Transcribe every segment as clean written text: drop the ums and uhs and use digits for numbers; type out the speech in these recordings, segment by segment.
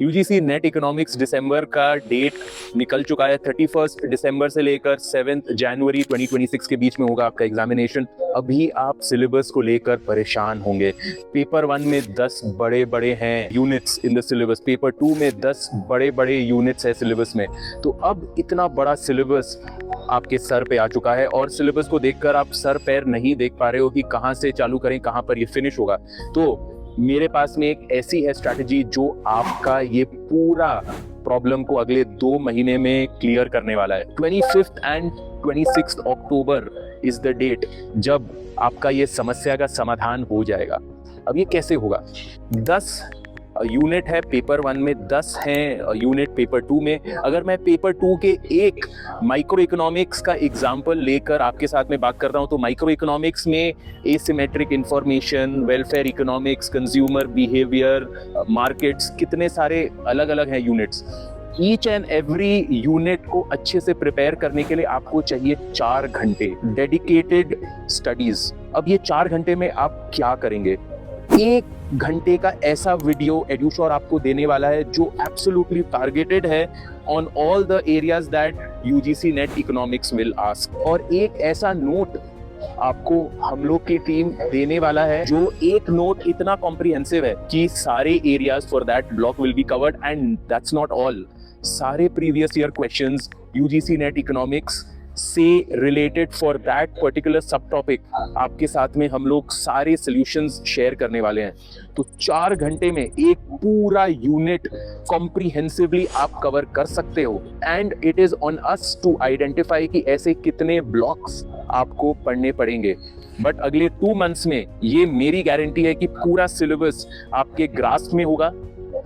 UGC NET economics दिसंबर का date निकल चुका है। 31 दिसंबर से लेकर 7 जनवरी 2026 के बीच में होगा आपका एग्जामिनेशन। अभी आप सिलेबस को लेकर परेशान होंगे। पेपर 1 में 10 बड़े बड़े हैं units in the syllabus, paper 2 में 10 बड़े बड़े यूनिट्स है सिलेबस में। तो अब इतना बड़ा सिलेबस आपके सर पे आ चुका है और सिलेबस को देखकर आप सर पैर नहीं देख पा रहे हो कि कहाँ से चालू करें, कहाँ पर ये फिनिश होगा। तो मेरे पास में एक ऐसी है स्ट्रैटेजी जो आपका ये पूरा प्रॉब्लम को अगले 2 महीने में क्लियर करने वाला है। 25 and 26 October is the date जब आपका ये समस्या का समाधान हो जाएगा। अब ये कैसे होगा? 10 यूनिट है पेपर 1 में, 10 हैं यूनिट पेपर 2 में। अगर मैं पेपर 2 के एक माइक्रो इकोनॉमिक्स का एग्जाम्पल लेकर आपके साथ में बात करता हूं, तो माइक्रो इकोनॉमिक्स में asymmetric information, welfare economics, consumer behaviour, markets, कितने सारे अलग अलग हैं units. Each and every unit को अच्छे से प्रिपेयर करने के लिए आपको चाहिए 4 घंटे डेडिकेटेड स्टडीज। अब ये 4 घंटे में आप क्या करेंगे? 1 घंटे का ऐसा वीडियो एड्यूश्योर आपको देने वाला है जो एब्सोल्युटली टारगेटेड है on all the areas that UGC NET economics will ask. और एक ऐसा नोट आपको हम लोग की टीम देने वाला है जो एक नोट इतना कॉम्प्रिहेंसिव है कि सारे areas for that block will be covered. And that's not all, सारे previous year questions UGC NET economics से रिलेटेड फॉर दैट पर्टिकुलर सब टॉपिक आपके साथ में हम लोग सारे सॉल्यूशंस शेयर करने वाले हैं। तो 4 घंटे में एक पूरा यूनिट कॉम्प्रिहेंसिवली आप कवर कर सकते हो। And it is on us to identify कि ऐसे कितने ब्लॉक्स आपको पढ़ने पड़ेंगे। बट अगले 2 मंथ्स में ये मेरी गारंटी है कि पूरा सिलेबस आपके ग्रास्प में होगा।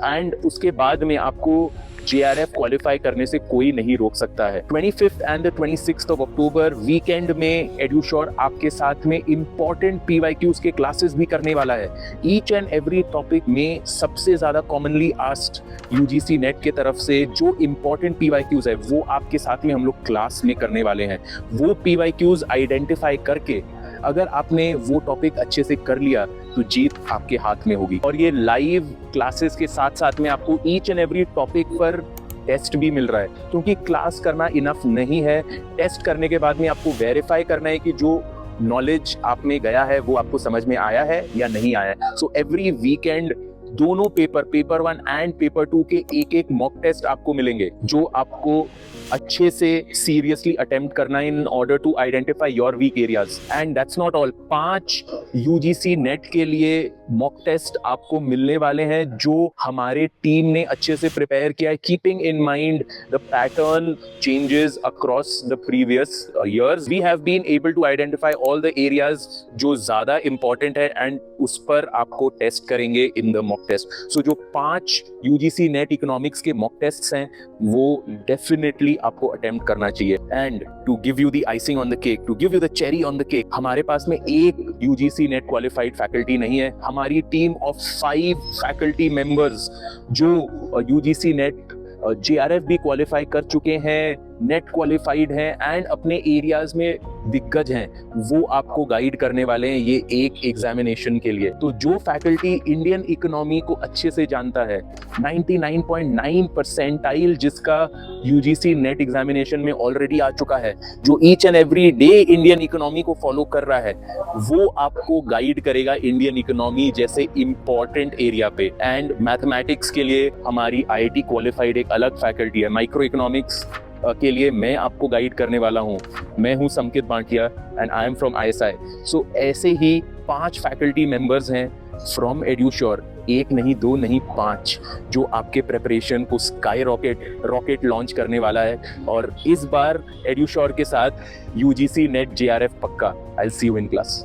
एंड उसके बाद में आपको JRF क्वालिफाई करने से कोई नहीं रोक सकता है। 25 एंड 26 ऑफ अक्टूबर वीकेंड में एड्यूश्योर आपके साथ में इंपॉर्टेंट PYQs के क्लासेस भी करने वाला है। ईच एंड एवरी टॉपिक में सबसे ज्यादा कॉमनली आस्क्ड यूजीसी नेट के तरफ से जो इंपॉर्टेंट PYQs है वो आपके साथ में हम लोग क्लास में करने वाले हैं। वो PYQs आइडेंटिफाई करके अगर आपने वो टॉपिक अच्छे से कर लिया तो जीत आपके हाथ में होगी। और ये लाइव क्लासेस के साथ साथ में आपको ईच एंड एवरी टॉपिक पर टेस्ट भी मिल रहा है, क्योंकि क्लास करना इनफ नहीं है। टेस्ट करने के बाद में आपको वेरीफाई करना है कि जो नॉलेज आप में गया है वो आपको समझ में आया है या नहीं आया है। सो एवरी वीकेंड दोनों पेपर 1 एंड पेपर 2 के एक मॉक टेस्ट आपको मिलेंगे जो आपको अच्छे से सीरियसली अटेम्प्ट करना in order to identify your weak areas. And that's not all, 5 UGC NET के लिए मॉक टेस्ट आपको मिलने वाले हैं जो हमारे टीम ने अच्छे से प्रिपेयर किया है, keeping in mind the pattern changes across the previous years. We have been able to identify all the areas जो ज्यादा इंपॉर्टेंट है एंड उस पर आपको टेस्ट करेंगे in the mock test. So जो 5 यूजीसी नेट इकोनॉमिक्स के मॉक टेस्ट्स हैं वो डेफिनेटली आपको अटेम्प्ट करना चाहिए। And to give you the icing on the cake, to give you the cherry on the cake, हमारे पास में एक यूजीसी नेट क्वालिफाइड फैकल्टी नहीं है। हमारी टीम ऑफ 5 फैकल्टी मेंबर्स जो यूजीसी नेट JRF भी क्वालिफाई कर चुके हैं, नेट क्वालिफाइड हैं एंड अपने एरियाज में दिग्गज हैं, वो आपको गाइड करने वाले हैं ये एक एग्जामिनेशन के लिए। तो जो फैकल्टी इंडियन इकोनॉमी को अच्छे से जानता है, 99.9 परसेंटाइल जिसका यूजीसी नेट एग्जामिनेशन में ऑलरेडी आ चुका है, जो each and every day Indian economy को फॉलो कर रहा है, वो आपको गाइड करेगा इंडियन इकोनॉमी जैसे इंपॉर्टेंट एरिया पे। एंड मैथमेटिक्स के लिए हमारी IIT क्वालिफाइड एक अलग फैकल्टी है। माइक्रो इकोनॉमिक्स के लिए मैं आपको गाइड करने वाला हूँ, मैं हूँ Samkit Bhatia and I am from ISI। सो ऐसे ही 5 फैकल्टी मेंबर्स हैं फ्रॉम एड्यूश्योर, 1 नहीं 2 नहीं 5, जो आपके प्रेपरेशन को स्काई रॉकेट लॉन्च करने वाला है। और इस बार एड्यूश्योर के साथ UGC नेट JRF पक्का। I will see you in class.